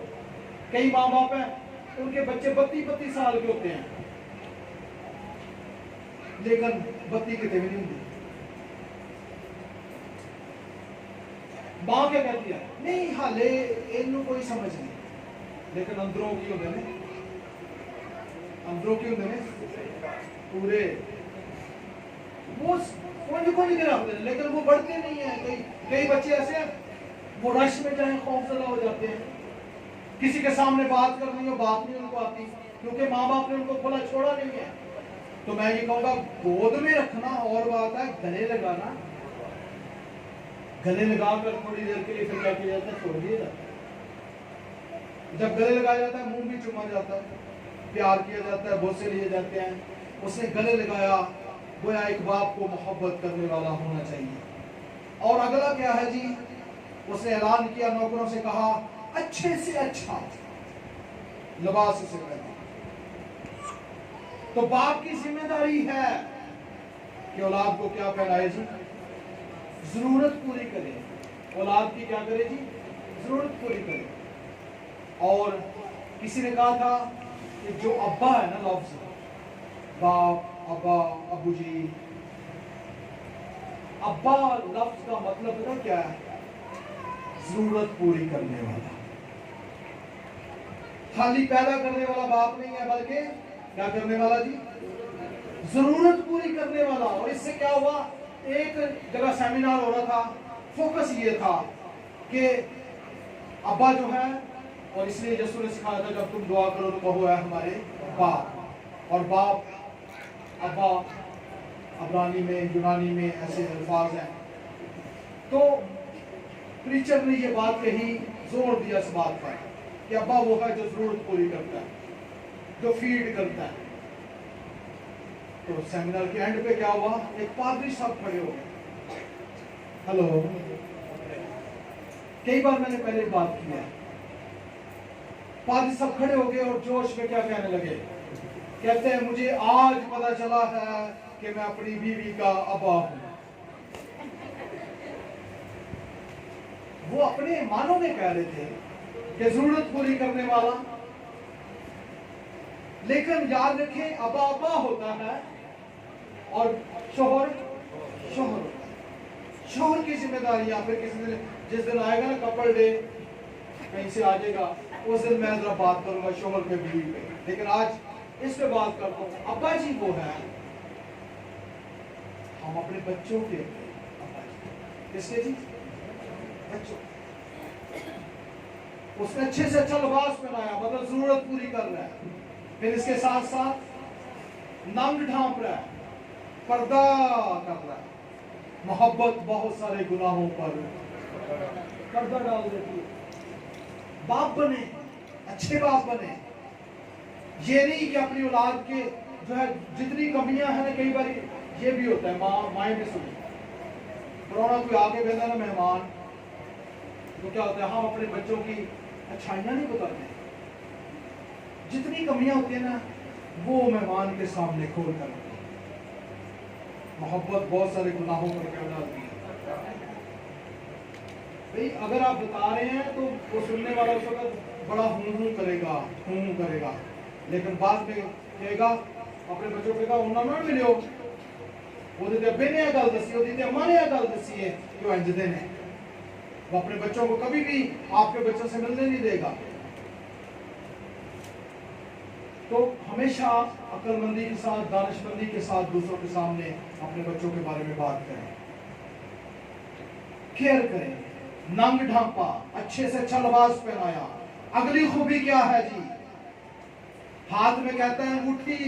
कई माँ बाप हैं उनके बच्चे 32-32 साल के होते हैं, लेकिन बत्ती कितने भी नहीं होती। माँ क्या कहती है? नहीं हाले इनू कोई समझ नहीं, लेकिन अंदरों की होते हैं, अंदरों की होते हैं पूरे वो को नहीं रखते, लेकिन वो बढ़ते नहीं है। कई बच्चे ऐसे हैं वो रश में चाहे खौफजदा हो जाते हैं, किसी के सामने बात करनी हो बात नहीं उनको आती, क्योंकि माँ बाप ने उनको खुला छोड़ा नहीं है। तो मैं ये कहूँगा गोद में रखना और बात है, गले लगाना, गले लगाकर थोड़ी देर के लिए फिर क्या किया जाता है? छोड़ दिया जाता है। जब गले लगाया जाता है मुंह भी चुमा जाता है, प्यार किया जाता है, बोसे लिए जाते हैं। उसने गले लगाया, गोया एक बाप को मोहब्बत करने वाला होना चाहिए। और अगला क्या है जी? उसने ऐलान किया, नौकरों से कहा अच्छे से अच्छा लिबास उसे पहना। तो बाप की जिम्मेदारी है कि औलाद को क्या पहनाए जी? जरूरत पूरी करे। औलाद की क्या करे जी? जरूरत पूरी करे। और किसी ने कहा था कि जो अब्बा है ना, लफ्ज बाप, अब्बा, अबू जी, अब्बा लफ्ज का मतलब पता क्या है? जरूरत पूरी करने वाला। खाली पैदा करने वाला बाप नहीं है, बल्कि क्या करने वाला जी? जरूरत पूरी करने वाला। और इससे क्या हुआ? एक जगह सेमिनार हो रहा था, फोकस ये था कि अब्बा जो है, और इसलिए यीशु ने सिखाया था जब तुम दुआ करो तो कहो है हमारे बाप। और बाप, अब्बा अब्रानी में, यूनानी में ऐसे अल्फाज हैं। तो प्रीचर ने ये बात कही, जोर दिया इस बात पर कि अब्बा वो है जो जरूरत पूरी करता है, जो फीड करता है। तो सेमिनार के एंड पे क्या हुआ? एक पादरी साहब खड़े हो गए। हेलो, कई बार मैंने पहले बात की है। पादरी साहब खड़े हो गए और जोश में क्या कहने लगे? कहते हैं मुझे आज पता चला है कि मैं अपनी बीवी का अब्बा हूं। वो अपने मानों में कह रहे थे कि जरूरत पूरी करने वाला, लेकिन याद रखें अब्बा अब्बा होता है और शोहर शोहर होता है। शोहर की जिम्मेदारियां फिर किसी दिन, जिस दिन आएगा ना कपल डे, कहीं से आ जाएगा, उस दिन मैं जरा बात करूंगा शोहर पे, बीवी पे। लेकिन आज इस पे बात करता हूं। अब्बा जी वो है, हम अपने बच्चों के अब्बा जी। किसके जी? बच्चों। उसने अच्छे से अच्छा लिबास पहनाया, मतलब जरूरत पूरी कर रहा है। फिर इसके साथ साथ नंग ढांप रहा है, पर्दा कर रहा है। मोहब्बत बहुत सारे गुनाहों पर पर्दा डाल देती है। बाप बने, अच्छे बाप बने। ये नहीं कि अपनी औलाद के जो है जितनी कमियां हैं, कई बार ये भी होता है, माएँ भी सुनी, कोरोना कोई आके बैठा ना मेहमान, तो क्या होता है हम अपने बच्चों की अच्छाइयां नहीं बताते। जितनी कमियां होती है ना वो मेहमान के सामने खोल कर। मोहब्बत बहुत सारे गुनाहों पर क्या डालती है? भाई अगर आप बता रहे हैं तो वो सुनने वाला उस वक्त बड़ा हूँ करेगा, लेकिन बाद में कहेगा अपने बच्चों को कहेगा उन्होंने ना मिलो ਉਹਦੇ ਤੇ ਅੱਬੇ ਨੇ ਇਹ ਗੱਲ ਦੱਸੀ, ਉਹਦੀ ਤੇ अम्मा ने यह गल दसी है कि वो इंजदे ने। वो अपने बच्चों को कभी भी आपके बच्चों से मिलने नहीं देगा। तो हमेशा अक्लमंदी के साथ, दानिशमंदी के साथ दूसरों के सामने अपने बच्चों के बारे में बात करें, केयर करें। नंग ढांपा, अच्छे से अच्छा लिबास पहनाया। अगली खूबी क्या है जी? हाथ में कहता है अंगूठी।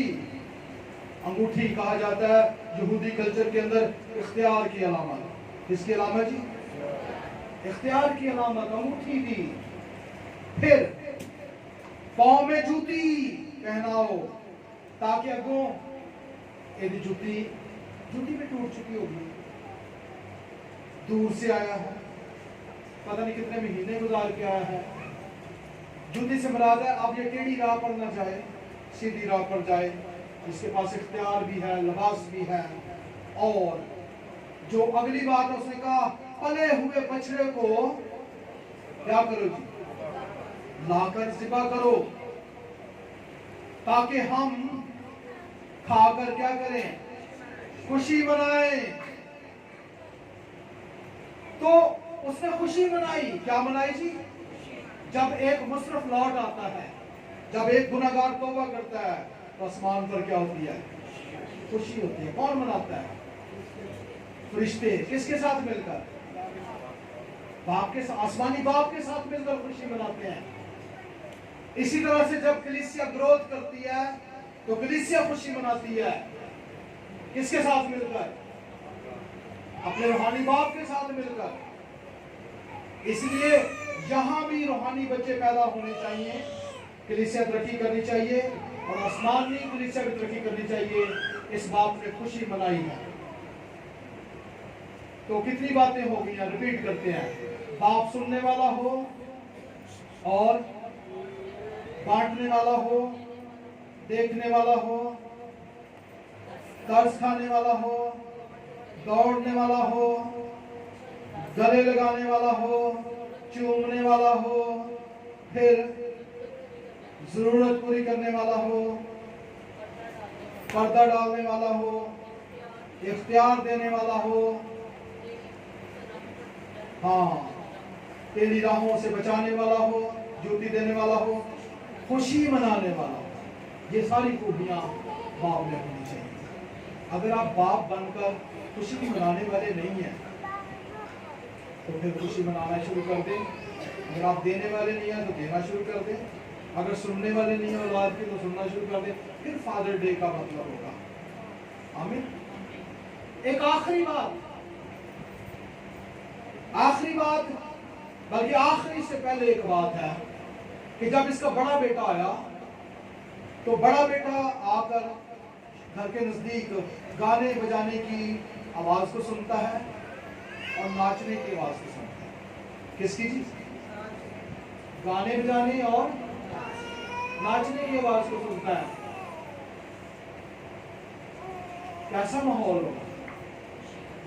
अंगूठी कहा जाता है यहूदी कल्चर के अंदर इख्तियार की अलामत। किसकी अलामत जी? इख्तियार की अलामत अंगूठी दी। फिर पाँव में जूती पहनाओ ताकि अगों यदि जूती भी टूट चुकी होगी, दूर से आया है, पता नहीं कितने महीने गुजार के आया है। जूती से मुराद है अब ये टेढ़ी राह पर ना जाए, सीधी राह पर जाए, इसके पास इख्तियार भी है, लिबास भी है। और जो अगली बात उसने कहा, पले हुए बछड़े को क्या करो जी? लाकर ज़िबा करो ताकि हम खाकर क्या करें? खुशी मनाएं। तो उसने खुशी मनाई। क्या मनाई जी? जब एक मुसरफ लौट आता है, जब एक गुनहगार तौबा करता है, तो आसमान पर क्या होती है? खुशी होती है। कौन मनाता है? फरिश्ते। किसके साथ मिलकर? बाप के साथ, आसमानी बाप के साथ मिलकर खुशी मनाते हैं। इसी तरह से जब कलीसिया ग्रोथ करती है तो कलीसिया खुशी मनाती है। किसके साथ मिलकर? अपने रूहानी बाप के साथ मिलकर। इसलिए यहां भी रूहानी बच्चे पैदा होने चाहिए, कलीसिया तरक्की करनी चाहिए और आसमानी कलीसिया भी तरक्की करनी चाहिए। इस बात में खुशी मनाई है। तो कितनी बातें हो गई हैं, रिपीट करते हैं। बाप सुनने वाला हो और बांटने वाला हो, देखने वाला हो, तरस खाने वाला हो, दौड़ने वाला हो, गले लगाने वाला हो, चूमने वाला हो, फिर जरूरत पूरी करने वाला हो, पर्दा डालने वाला हो, इख्तियार देने वाला हो, हाँ, तेरी राहों से बचाने वाला हो, ज्योति देने वाला हो, खुशी मनाने वाला हो। ये सारी खूबियां बाप में होनी चाहिए। अगर आप बाप बनकर खुशी मनाने वाले नहीं हैं तो फिर खुशी मनाना शुरू कर दें। अगर आप देने वाले नहीं हैं तो देना शुरू कर दें। अगर सुनने वाले नहीं हैं औलाद की तो सुनना शुरू कर दें। फिर फादर डे का मतलब होगा। आमीन। एक आखिरी बात, बल्कि आखिरी से पहले एक बात है कि जब इसका बड़ा बेटा आया तो बड़ा बेटा आकर घर के नजदीक गाने बजाने की आवाज को सुनता है और नाचने की आवाज को सुनता है। किसकी चीज? गाने बजाने और नाचने की आवाज को सुनता है। कैसा माहौल होगा?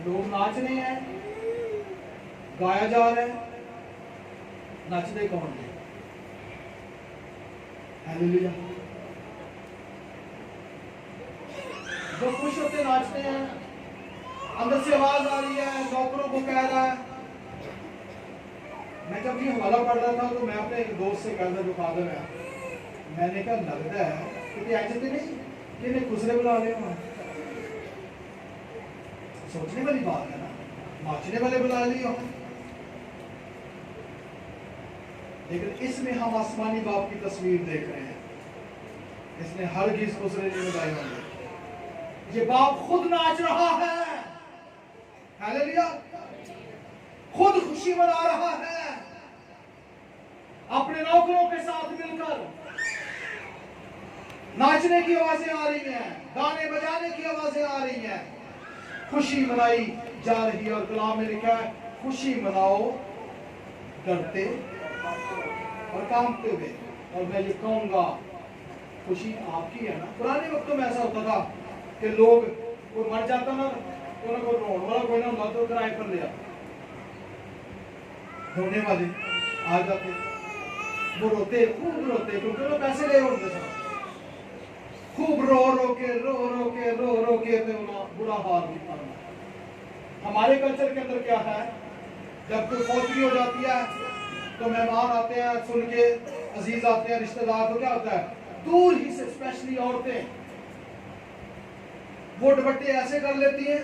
लोग नाच रहे हैं, गाया जा रहा है, नाचने कौन है? हालेलुया। जो खुश होते नाचते हैं, अंदर से आवाज आ रही है, नौकरों को कह रहा है। मैं जब ये हवाला पढ़ रहा था तो मैं अपने एक दोस्त से कह रहा जो फादर है, मैंने कहा लगता है कि ऐसे नहीं कि इन्हें खुसरे बुला रहे हो। सोचने वाली बात है ना, नाचने वाले बुला लिए हो। लेकिन इसमें हम आसमानी बाप की तस्वीर देख रहे हैं। इसने हरगिज़ खुसरे नहीं लगाए होंगे। ये बाप खुद नाच रहा है, हालेलुया, खुद खुशी मना रहा है अपने नौकरों के साथ मिलकर। नाचने की आवाजें आ रही हैं, गाने बजाने की आवाजें आ रही हैं, खुशी मनाई जा रही है। और कलाम में लिखा है खुशी मनाओ डरते और कांपते हुए। और मैं ये कहूंगा खुशी आपकी है ना। पुराने वक्तों में ऐसा होता था कि लोग कोई मर जाता ना, तो रोड वाला कोई ना होता तो किराए पर ले आता। रोने वाले आ जाते, वो रोते, खूब रोते, क्योंकि वो पैसे ले होते थे, खूब रो रो के तो बुरा हाल किया। हमारे कल्चर के अंदर क्या है, जब कोई फौतगी हो जाती है तो मेहमान आते हैं, सुन के अजीज आते हैं, रिश्तेदार, तो क्या होता है, दूर ही से स्पेशली औरतें वो दुपट्टे ऐसे कर लेती हैं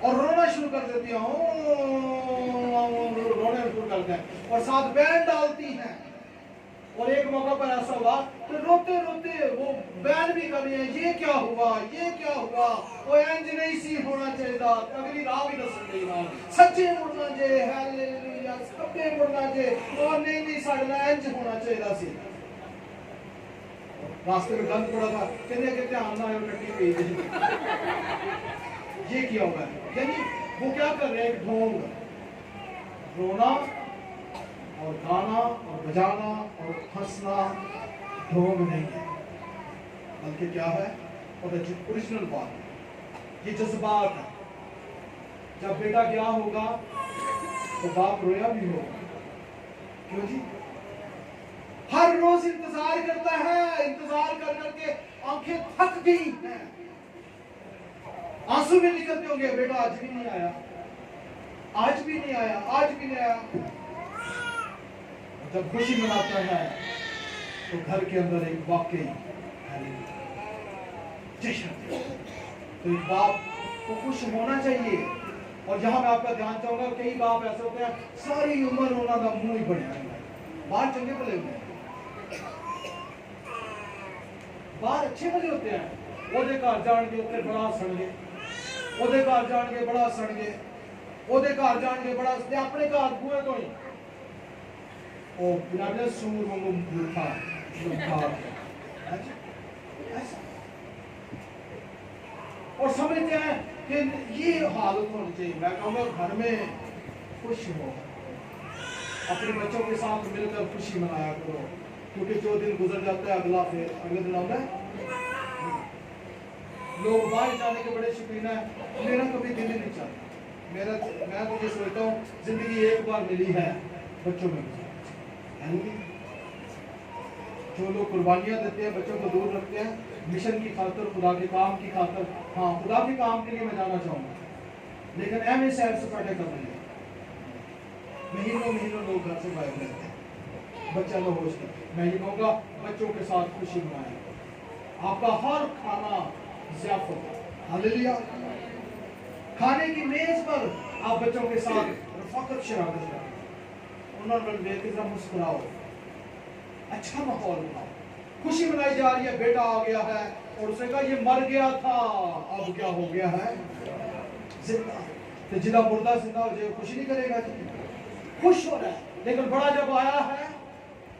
और रोना शुरू कर देती हैं, रोने शुरू करते हैं और साथ बैंड डालती हैं। और एक मौका पर ऐसा हुआ तो रोते रोते वो बैन भी कर रहे हैं, ये क्या हुआ, ये क्या हुआ, वो एंज नहीं सी होना चाहिए था, अगली राह भी दस गई ना, सच्चे मुड़ना जे, हालेलुया, सच्चे मुड़ना जे, और नहीं साढ़े एंज होना चाहिए था सी। रास्ते में गंद पड़ा था, कहने के ध्यान ना आयो टट्टी पे ये किया हुआ है, यानी वो क्या कर रहे हैं, ढोंग, रोना और गाना और बजाना और हंसना ढोंग नहीं है, बल्कि क्या है, और ओरिजिनल बात है, ये जज्बात है। जब बेटा गया होगा तो बाप रोया भी होगा, क्यों जी, हर रोज इंतजार करता है, इंतजार कर करके आंखें थक गई हैं, आंसू भी निकलते होंगे, बेटा आज भी नहीं आया, आज भी नहीं आया, आज भी नहीं आया। जब खुशी मनाता है तो घर के अंदर एक वाकई जश्न, तो एक बाप को खुश होना चाहिए। और जहां मैं आपका ध्यान चाहूंगा, कई बाप ऐसे होते हैं सारी उम्र उन्होंने मुंह ही बढ़िया, बाहर चंगे भले होते हैं, बाहर अच्छे भले होते हैं, ओदे घर जान के उत्ते बड़ा सड़गे, ओदे घर जान के बड़ा सड़गे, ओदे घर जान के बड़ा अपने घर बुए तो ही ओ बिना सूर वांगू मूर्खा ऐसा, और समझते हैं कि ये हालत होनी चाहिए। मैं कहूँगा घर में खुश हो, अपने बच्चों के साथ मिलकर खुशी मनाया करो, क्योंकि जो दिन गुजर जाता है अगला फिर अगले दिन आता है। लोग बाहर जाने के बड़े शौकीन है, मेरा कभी दिल नहीं चाहता, मैं तो ये सोचता हूँ जिंदगी एक बार मिली है, बच्चों में जो लोग कुर्बानियां देते हैं, बच्चों को दूर रखते हैं, मिशन की खातर, खुदा के काम की खातर, हाँ खुदा के काम के लिए मैं जाना चाहूँगा, लेकिन ऐसे सैर सपाटे कर रहे हैं, महीनों लोग घर से गायब रहते हैं, बच्चा लोग होश करते। मैं ये कहूँगा बच्चों के साथ खुशी मनाएं, आपका हर खाना ज़ियाफ़त, हालेलुया, खाने की मेज पर आप बच्चों के साथ रफ़ाकत शराकत करें, उन्होंने बेकिज़ा मुस्कुराओ, अच्छा माहौल बनाओ, खुशी मनाई जा रही है, बेटा आ गया है और उसने कहा ये मर गया था, अब क्या हो गया है, जिंदा, तो जिदा मुर्दा जिंदा हो जाए, खुशी नहीं करेगा जी, खुश हो रहा है। लेकिन बड़ा जब आया है,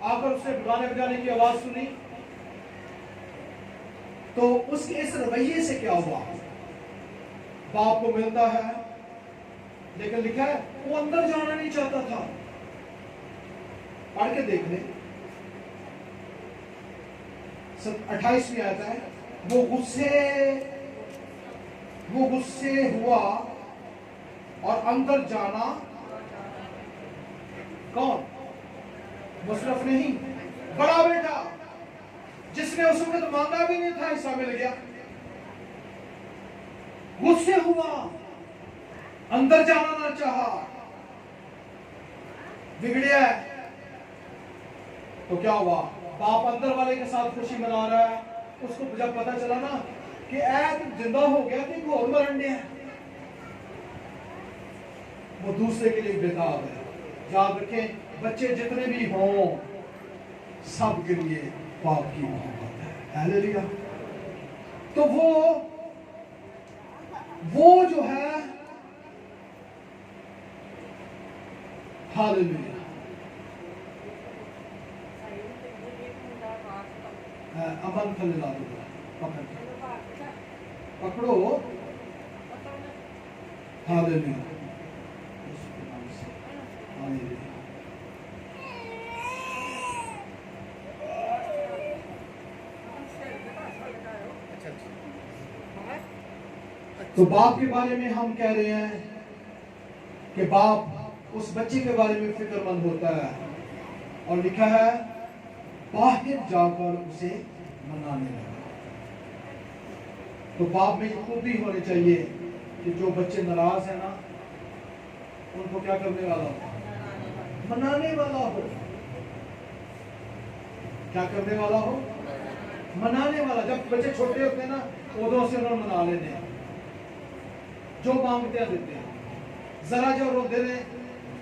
आकर उसने गाने बजाने की आवाज सुनी, तो उसके इस रवैये से क्या हुआ, बाप को मिलता है, लेकिन लिखा है वो अंदर जाना नहीं चाहता था, पढ़ के देख ले 28वीं आयत है, वो गुस्से हुआ और अंदर जाना, कौन, मुशर्रफ नहीं, बड़ा बेटा जिसने उस वक्त मांगा भी नहीं था, हिस्सा मिल गया, गुस्से हुआ, अंदर जाना ना चाहा, बिगड़िया है। तो क्या हुआ, बाप अंदर वाले के साथ खुशी मना रहा है, उसको जब पता चला ना कि ऐ जिंदा हो गया तो घोर मरण है, वो दूसरे के लिए बेताब है। याद रखें, बच्चे जितने भी हों सब के लिए बाप की मोहब्बत है, हालेलुया। तो वो जो है, हालेलुया, अमन थले ला दो, पकड़ो, हालेलुया, हालेलुया। तो बाप के बारे में हम कह रहे हैं कि बाप उस बच्चे के बारे में फिक्रमंद होता है, और लिखा है बाहर जाकर उसे मनाने लगा। तो बाप में ये खूबी होनी चाहिए कि जो बच्चे नाराज है ना, उनको क्या करने वाला हो? मनाने वाला हो। क्या करने वाला हो? मनाने वाला। जब बच्चे छोटे होते हैं ना, उदों से उन्होंने मना लेने हैं, जो मांगते हैं देते हैं। जरा जो रोते रहे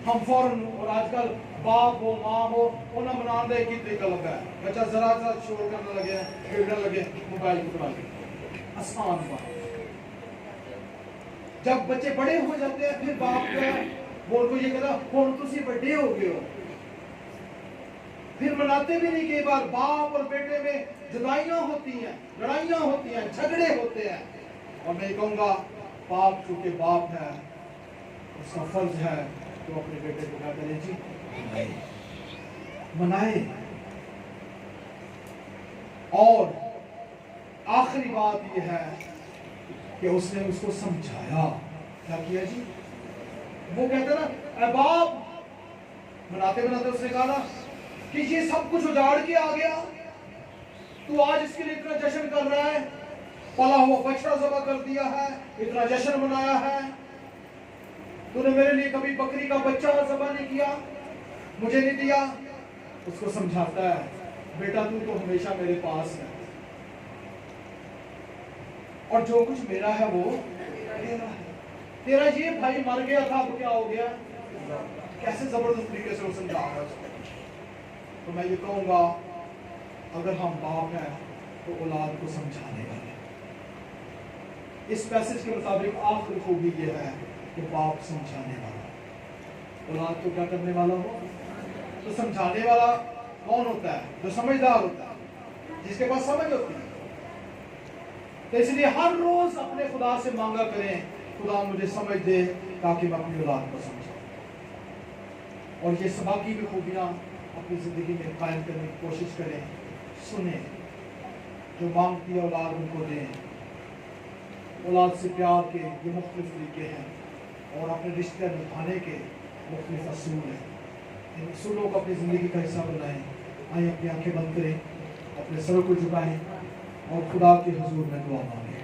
हम फौरन, और आजकल बाप हो माँ हो उन्हें मना दे की तरीका लगा है। बच्चा जरा सा शोर करने लगे, खेलने लगे, मोबाइल पकड़ा के, आसान बात। जब बच्चे बड़े हो जाते हैं, फिर बाप का बोल को ये कहता फोन तुसी बड़े हो गए हो, फिर मनाते भी नहीं। कई बार बाप और बेटे में जुदाइयां होती हैं, लड़ाइयां होती हैं, झगड़े होते हैं, और मैं कहूंगा बाप चूंकि बाप है, उसका फर्ज है तो अपने बेटे को क्या करे जी? मनाए। और आखिरी बात यह है कि उसने उसको समझाया। क्या किया जी? वो कहते ना बाप, मनाते मनाते उसने कहा ना कि ये सब कुछ उजाड़ के आ गया, तू आज इसके लिए इतना जश्न कर रहा है, पला हुआ बछड़ा ज़बह कर दिया है, इतना जश्न मनाया है, तूने मेरे लिए कभी बकरी का बच्चा ज़बह नहीं किया, मुझे नहीं दिया। उसको समझाता है बेटा तू तो हमेशा मेरे पास है, और जो कुछ मेरा है वो तेरा है। तेरा ये भाई मर गया था, अब क्या हो गया? कैसे जबरदस्त तरीके से वो समझा रहा है। तो मैं ये कहूँगा अगर हम बाप हैं तो औलाद को समझाने वाले। इस पैसेज के मुताबिक आखिरी खूबी ये है कि बाप समझाने वाला, औलाद को क्या करने वाला हो? तो समझाने वाला कौन होता है? जो समझदार होता है, जिसके पास समझ होती है। तो इसलिए हर रोज अपने खुदा से मांगा करें, खुदा मुझे समझ दे ताकि मैं अपनी औलाद को समझाऊं, और ये बाकी भी खूबियां अपनी जिंदगी में कायम करने की कोशिश करें। सुने, जो मांगती है औलाद उनको दें। औलाद से प्यार के ये मुख्तलिफ तरीके हैं, और अपने रिश्ते निभाने के मुख्तलिफ असूल हैं। इन असूलों को अपनी ज़िंदगी का हिस्सा बनाएं। आइए अपनी आंखें बंद करें, अपने सर को झुकाएं और खुदा के हुजूर में दुआ मांगें।